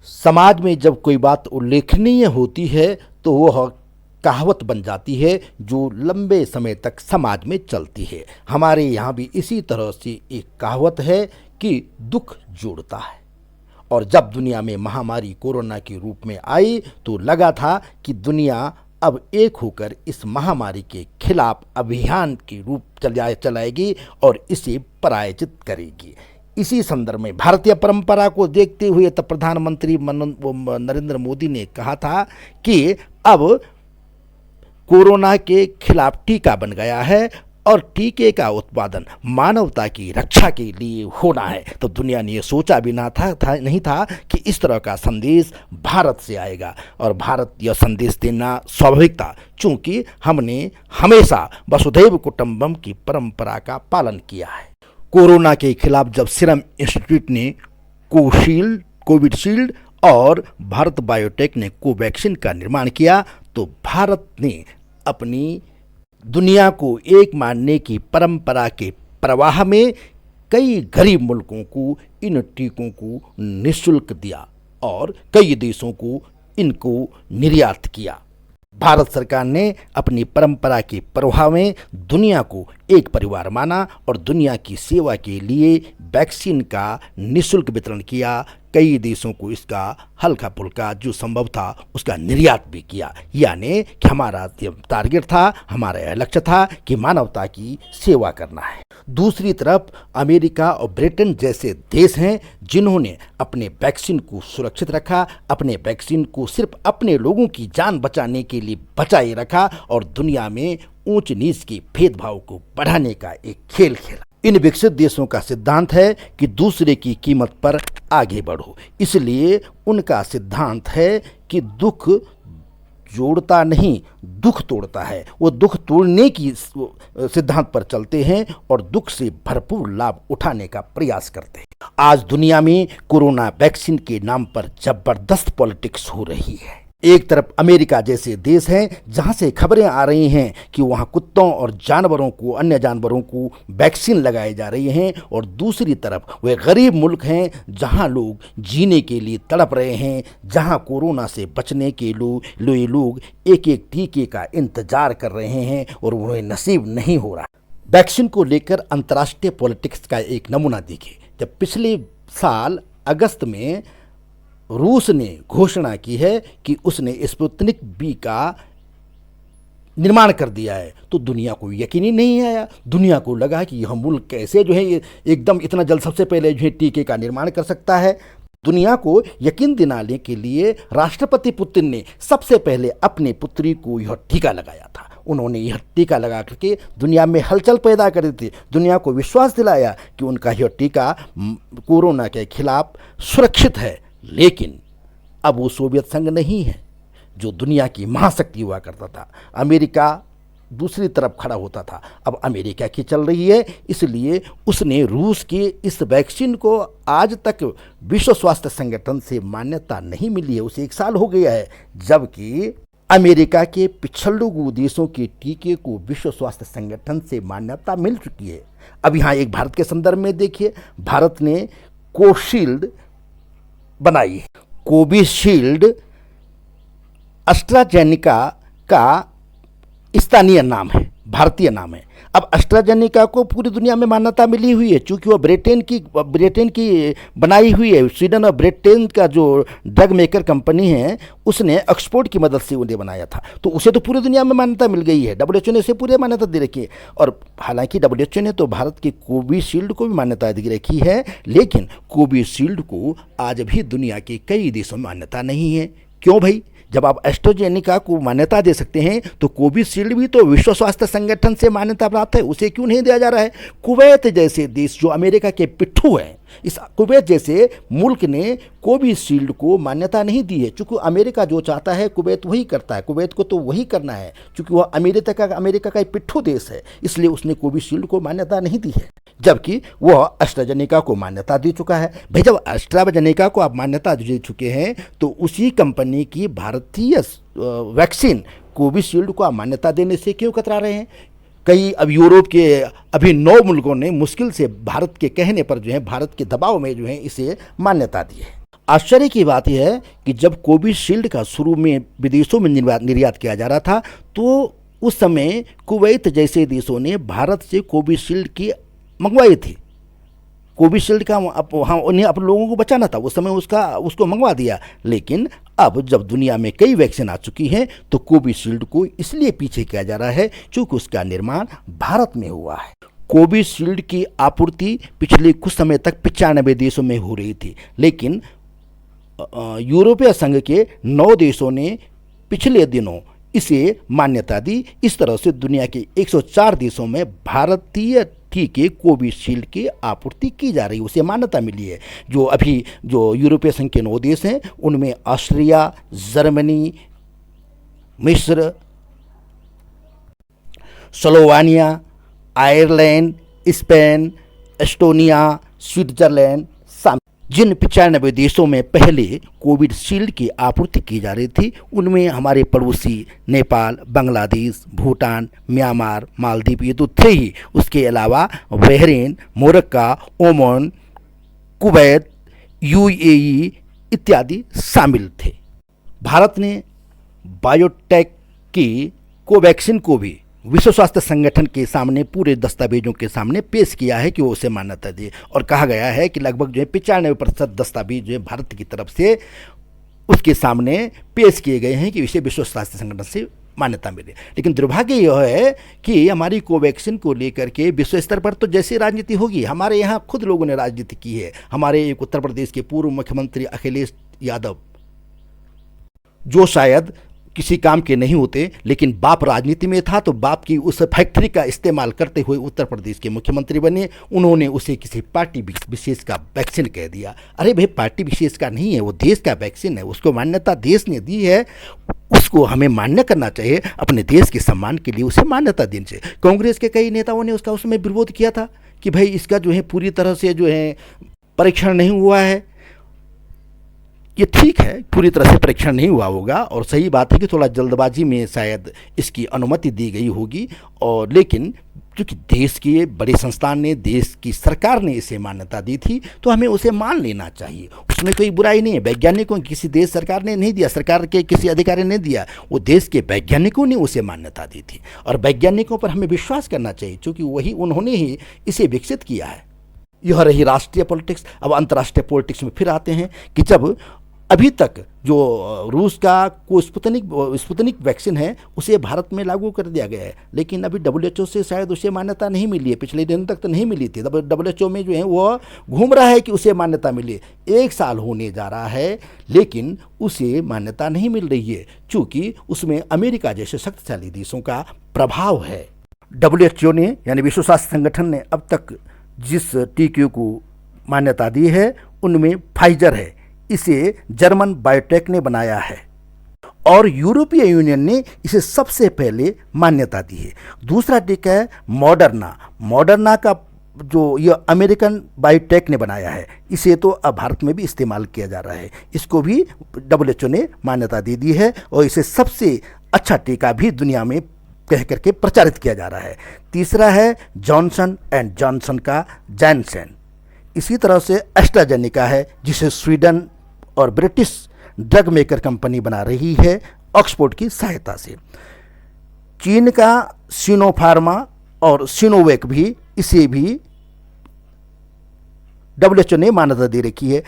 समाज में जब कोई बात उल्लेखनीय होती है तो वह कहावत बन जाती है जो लंबे समय तक समाज में चलती है। हमारे यहाँ भी इसी तरह से एक कहावत है कि दुख जोड़ता है। और जब दुनिया में महामारी कोरोना के रूप में आई तो लगा था कि दुनिया अब एक होकर इस महामारी के खिलाफ अभियान के रूप चलाएगी और इसे पराजित करेगी। इसी संदर्भ में भारतीय परंपरा को देखते हुए तब प्रधानमंत्री नरेंद्र मोदी ने कहा था कि अब कोरोना के खिलाफ टीका बन गया है और टीके का उत्पादन मानवता की रक्षा के लिए होना है। तो दुनिया ने यह सोचा भी नहीं था कि इस तरह का संदेश भारत से आएगा और भारत यह संदेश देना स्वाभाविक था, चूंकि हमने हमेशा वसुधैव कुटुंबकम की परंपरा का पालन किया है। कोरोना के खिलाफ जब सीरम इंस्टीट्यूट ने कोविशील्ड और भारत बायोटेक ने कोवैक्सीन का निर्माण किया तो भारत ने अपनी दुनिया को एक मानने की परंपरा के प्रवाह में कई गरीब मुल्कों को इन टीकों को निःशुल्क दिया और कई देशों को इनको निर्यात किया। भारत सरकार ने अपनी परंपरा के प्रवाह में दुनिया को एक परिवार माना और दुनिया की सेवा के लिए वैक्सीन का निःशुल्क वितरण किया। कई देशों को इसका हल्का फुल्का जो संभव था उसका निर्यात भी किया। यानी कि हमारा टारगेट था, हमारा लक्ष्य था कि मानवता की सेवा करना है। दूसरी तरफ अमेरिका और ब्रिटेन जैसे देश हैं जिन्होंने अपने वैक्सीन को सुरक्षित रखा, अपने वैक्सीन को सिर्फ अपने लोगों की जान बचाने के लिए बचाए रखा और दुनिया में ऊंच नीच के भेदभाव को बढ़ाने का एक खेल खेला। इन विकसित देशों का सिद्धांत है कि दूसरे की कीमत पर आगे बढ़ो, इसलिए उनका सिद्धांत है कि दुख जोड़ता नहीं दुख तोड़ता है। वो दुख तोड़ने की सिद्धांत पर चलते हैं और दुख से भरपूर लाभ उठाने का प्रयास करते हैं। आज दुनिया में कोरोना वैक्सीन के नाम पर जबरदस्त पॉलिटिक्स हो रही है। एक तरफ अमेरिका जैसे देश हैं जहां से खबरें आ रही हैं कि वहां कुत्तों और अन्य जानवरों को वैक्सीन लगाए जा रही हैं और दूसरी तरफ वे गरीब मुल्क हैं जहां लोग जीने के लिए तड़प रहे हैं, जहां कोरोना से बचने के लिए लोग एक एक टीके का इंतजार कर रहे हैं और उन्हें नसीब नहीं हो रहा। वैक्सीन को लेकर अंतर्राष्ट्रीय पॉलिटिक्स का एक नमूना देखिए। जब पिछले साल अगस्त में रूस ने घोषणा की है कि उसने स्पुतनिक वी का निर्माण कर दिया है तो दुनिया को यकीन ही नहीं आया। दुनिया को लगा कि यह मुल्क कैसे ये एकदम इतना जल्द सबसे पहले टीके का निर्माण कर सकता है। दुनिया को यकीन दिलाने के लिए राष्ट्रपति पुतिन ने सबसे पहले अपनी पुत्री को यह टीका लगाया था। उन्होंने यह टीका लगा करके दुनिया में हलचल पैदा कर दी थी, दुनिया को विश्वास दिलाया कि उनका यह टीका कोरोना के खिलाफ सुरक्षित है। लेकिन अब वो सोवियत संघ नहीं है जो दुनिया की महाशक्ति हुआ करता था। अमेरिका दूसरी तरफ खड़ा होता था, अब अमेरिका की चल रही है, इसलिए उसने रूस के इस वैक्सीन को आज तक विश्व स्वास्थ्य संगठन से मान्यता नहीं मिली है। उसे 1 साल हो गया है, जबकि अमेरिका के पिछड़े देशों के टीके को विश्व स्वास्थ्य संगठन से मान्यता मिल चुकी है। अब यहाँ एक भारत के संदर्भ में देखिए, भारत ने कोविशील्ड बनाई है। कोविशील्ड एस्ट्राजेनेका का स्थानीय नाम है, भारतीय नाम है। अब एस्ट्राजेनेका को पूरी दुनिया में मान्यता मिली हुई है क्योंकि वह ब्रिटेन की बनाई हुई है। स्वीडन और ब्रिटेन का जो ड्रग मेकर कंपनी है उसने ऑक्सफोर्ड की मदद से उन्हें बनाया था, तो उसे तो पूरी दुनिया में मान्यता मिल गई है। WHO ने इसे पूरी मान्यता दे रखी है और हालांकि WHO ने तो भारत के कोविशील्ड को भी मान्यता दे रखी है, लेकिन कोविशील्ड को आज भी दुनिया के कई देशों में मान्यता नहीं है। क्यों भाई? जब आप एस्ट्राजेनेका को मान्यता दे सकते हैं तो कोविशील्ड भी तो विश्व स्वास्थ्य संगठन से मान्यता प्राप्त है, उसे क्यों नहीं दिया जा रहा है? कुवैत जैसे देश जो अमेरिका के पिट्ठू हैं, इस कुवैत जैसे मुल्क ने कोविशील्ड को मान्यता नहीं दी है। चूँकि अमेरिका जो चाहता है कुवैत वही करता है, कुवैत को तो वही करना है, क्योंकि वह अमेरिका का एक पिट्ठू देश है, इसलिए उसने कोविशील्ड को मान्यता नहीं दी है, जबकि वह एस्ट्राजेनेका को मान्यता दे चुका है। भाई जब एस्ट्राजेनेका को आप मान्यता दे चुके हैं तो उसी कंपनी की भारतीय वैक्सीन कोविशील्ड को आप मान्यता देने से क्यों कतरा रहे हैं? अब यूरोप के अभी 9 मुल्कों ने मुश्किल से भारत के कहने पर भारत के दबाव में इसे मान्यता दी है। आश्चर्य की बात यह है कि जब कोविशील्ड का शुरू में विदेशों में निर्यात किया जा रहा था, तो उस समय कुवैत जैसे देशों ने भारत से कोविशील्ड की मंगवाई थी। कोविशील्ड का वहाँ उन्हें अपने लोगों को बचाना था, उस समय उसको मंगवा दिया। लेकिन अब जब दुनिया में कई वैक्सीन आ चुकी हैं, तो कोविशील्ड को इसलिए पीछे किया जा रहा है क्योंकि उसका निर्माण भारत में हुआ है। कोविशील्ड की आपूर्ति पिछले कुछ समय तक 95 देशों में हो रही थी, लेकिन यूरोपीय संघ के 9 देशों ने पिछले दिनों इसे मान्यता दी। इस तरह से दुनिया के 104 देशों में भारतीय टीके कोविशील्ड की आपूर्ति की जा रही है, उसे मान्यता मिली है। जो यूरोपीय संघ के 9 देश हैं, उनमें ऑस्ट्रिया, जर्मनी, मिस्र, Slovenia, Ireland, Spain, Estonia, Switzerland, जिन 95 देशों में पहले कोविशील्ड की आपूर्ति की जा रही थी, उनमें हमारे पड़ोसी नेपाल, बांग्लादेश, भूटान, म्यांमार, मालदीव, ये तो थे ही। उसके अलावा Bahrain, Morocco, Oman, Kuwait, UAE इत्यादि शामिल थे। भारत ने बायोटेक की कोवैक्सीन को भी विश्व स्वास्थ्य संगठन के सामने पूरे दस्तावेजों के सामने पेश किया है कि वो उसे मान्यता दे, और कहा गया है कि लगभग जो है 95% दस्तावेज जो है भारत की तरफ से उसके सामने पेश किए गए हैं कि इसे विश्व स्वास्थ्य संगठन से मान्यता मिले। लेकिन दुर्भाग्य यह है कि हमारी कोवैक्सीन को लेकर के विश्व स्तर पर तो जैसी राजनीति होगी, हमारे यहाँ खुद लोगों ने राजनीति की है। हमारे एक उत्तर प्रदेश के पूर्व मुख्यमंत्री अखिलेश यादव, जो शायद किसी काम के नहीं होते, लेकिन बाप राजनीति में था, तो बाप की उस फैक्ट्री का इस्तेमाल करते हुए उत्तर प्रदेश के मुख्यमंत्री बने। उन्होंने उसे किसी पार्टी विशेष का वैक्सीन कह दिया। अरे भाई, पार्टी विशेष का नहीं है, वो देश का वैक्सीन है, उसको मान्यता देश ने दी है, उसको हमें मान्य करना चाहिए। अपने देश के सम्मान के लिए उसे मान्यता देनी चाहिए। कांग्रेस के कई नेताओं ने उसका उसमें विरोध किया था कि भाई इसका जो है पूरी तरह से जो है परीक्षण नहीं हुआ है। ये ठीक है, पूरी तरह से परीक्षण नहीं हुआ होगा, और सही बात है कि थोड़ा जल्दबाजी में शायद इसकी अनुमति दी गई होगी, और लेकिन क्योंकि देश के बड़े संस्थान ने, देश की सरकार ने इसे मान्यता दी थी, तो हमें उसे मान लेना चाहिए। उसमें कोई बुराई नहीं है। वैज्ञानिकों की किसी देश सरकार ने नहीं दिया, सरकार के किसी अधिकारी ने दिया, वो देश के वैज्ञानिकों ने उसे मान्यता दी थी, और वैज्ञानिकों पर हमें विश्वास करना चाहिए क्योंकि उन्होंने ही इसे विकसित किया है। यह रही राष्ट्रीय पॉलिटिक्स। अब अंतर्राष्ट्रीय पॉलिटिक्स में फिर आते हैं कि जब अभी तक जो रूस का स्पुतनिक वैक्सीन है, उसे भारत में लागू कर दिया गया है, लेकिन अभी WHO से शायद उसे मान्यता नहीं मिली है। पिछले दिनों तक तो नहीं मिली थी। WHO में जो है वो घूम रहा है कि उसे मान्यता मिले। 1 साल होने जा रहा है, लेकिन उसे मान्यता नहीं मिल रही है, चूँकि उसमें अमेरिका जैसे शक्तिशाली देशों का प्रभाव है। WHO ने, यानी विश्व स्वास्थ्य संगठन ने अब तक जिस टीके को मान्यता दी है, उनमें फाइजर है। इसे जर्मन बायोटेक ने बनाया है, और यूरोपीय यूनियन ने इसे सबसे पहले मान्यता दी है। दूसरा टीका है मॉडर्ना का, जो यह अमेरिकन बायोटेक ने बनाया है। इसे तो अब भारत में भी इस्तेमाल किया जा रहा है। इसको भी WHO ने मान्यता दे दी है, और इसे सबसे अच्छा टीका भी दुनिया में कह करके प्रचारित किया जा रहा है। तीसरा है जॉनसन एंड जॉनसन का जैनसेन। इसी तरह से एस्ट्राजेनेका है, जिसे स्वीडन और ब्रिटिश ड्रग मेकर कंपनी बना रही है ऑक्सफोर्ड की सहायता से। चीन का सिनोफार्मा और सिनोवेक भी, इसे भी WHO ने मान्यता दे रखी है।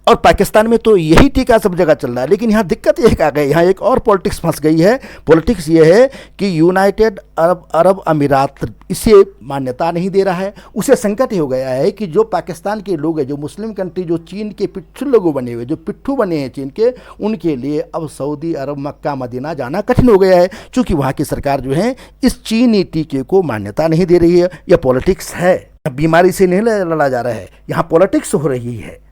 और पाकिस्तान में तो यही टीका सब जगह चल रहा है। लेकिन यहाँ दिक्कत एक आ गई, यहाँ एक और पॉलिटिक्स फंस गई है। पॉलिटिक्स ये है कि यूनाइटेड अरब अमीरात इसे मान्यता नहीं दे रहा है। उसे संकट ही हो गया है कि जो पाकिस्तान के लोग हैं, जो मुस्लिम कंट्री, जो चीन के पिट्ठू लोगों बने हुए, जो पिट्ठू बने हैं चीन के, उनके लिए अब सऊदी अरब, मक्का, मदीना जाना कठिन हो गया है, क्योंकि वहाँ की सरकार जो है इस चीनी टीके को मान्यता नहीं दे रही है। यह पॉलिटिक्स है, बीमारी से नहीं लड़ा जा रहा है, यहाँ पॉलिटिक्स हो रही है।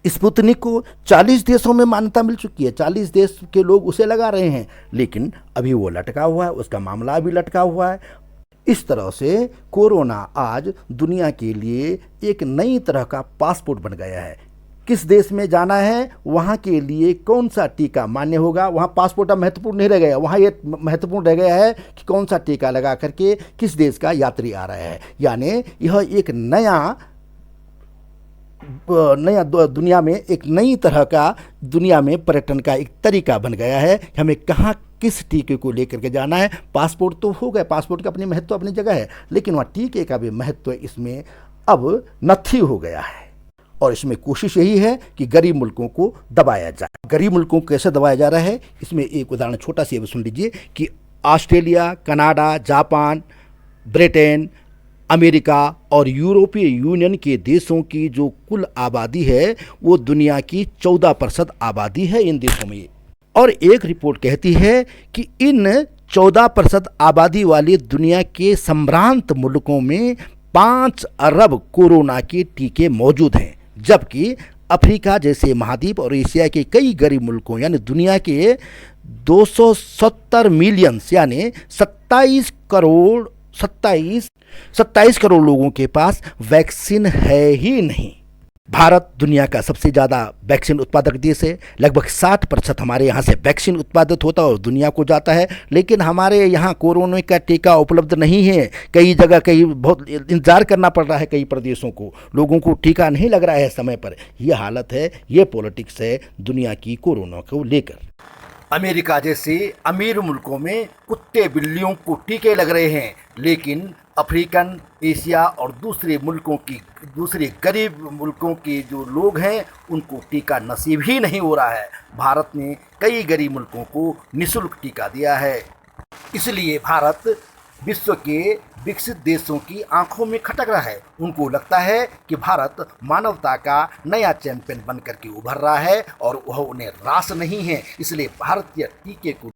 स्पुतनिक को 40 देशों में मान्यता मिल चुकी है, 40 देश के लोग उसे लगा रहे हैं, लेकिन अभी वो लटका हुआ है, उसका मामला भी लटका हुआ है। इस तरह से कोरोना आज दुनिया के लिए एक नई तरह का पासपोर्ट बन गया है। किस देश में जाना है, वहाँ के लिए कौन सा टीका मान्य होगा, वहाँ पासपोर्ट अब महत्वपूर्ण नहीं रह गया। वहाँ ये महत्वपूर्ण रह गया है कि कौन सा टीका लगा करके किस देश का यात्री आ रहा है। यानी यह एक नया दुनिया में एक नई तरह का दुनिया में पर्यटन का एक तरीका बन गया है। हमें कहाँ किस टीके को लेकर के जाना है। पासपोर्ट तो हो गए, पासपोर्ट का अपनी महत्व अपनी जगह है, लेकिन वहाँ टीके का भी महत्व इसमें अब नथी हो गया है। और इसमें कोशिश यही है कि गरीब मुल्कों को दबाया जाए। गरीब मुल्कों को कैसे दबाया जा रहा है, इसमें एक उदाहरण छोटा सा सुन लीजिए कि Australia, Canada, Japan, Britain, America और यूरोपीय यूनियन के देशों की जो कुल आबादी है वो दुनिया की 14% आबादी है इन देशों में। और एक रिपोर्ट कहती है कि इन 14% आबादी वाली दुनिया के सम्भ्रांत मुल्कों में 5 अरब कोरोना के टीके मौजूद हैं, जबकि अफ्रीका जैसे महाद्वीप और एशिया के कई गरीब मुल्कों यानी दुनिया के 270 मिलियन यानी 27 करोड़ लोगों के पास वैक्सीन है ही नहीं। भारत दुनिया का सबसे ज़्यादा वैक्सीन उत्पादक देश है। लगभग 60% हमारे यहाँ से वैक्सीन उत्पादित होता है और दुनिया को जाता है, लेकिन हमारे यहाँ कोरोना का टीका उपलब्ध नहीं है। कई जगह बहुत इंतजार करना पड़ रहा है, कई प्रदेशों को लोगों को टीका नहीं लग रहा है समय पर। यह हालत है, ये पॉलिटिक्स है दुनिया की कोरोना को लेकर। अमेरिका जैसे अमीर मुल्कों में कुत्ते बिल्लियों को टीके लग रहे हैं, लेकिन अफ्रीकन, एशिया और दूसरे गरीब मुल्कों के जो लोग हैं उनको टीका नसीब ही नहीं हो रहा है। भारत ने कई गरीब मुल्कों को निःशुल्क टीका दिया है, इसलिए भारत विश्व के विकसित देशों की आंखों में खटक रहा है। उनको लगता है कि भारत मानवता का नया चैंपियन बनकर के उभर रहा है और वह उन्हें रास नहीं है, इसलिए भारतीय टीके को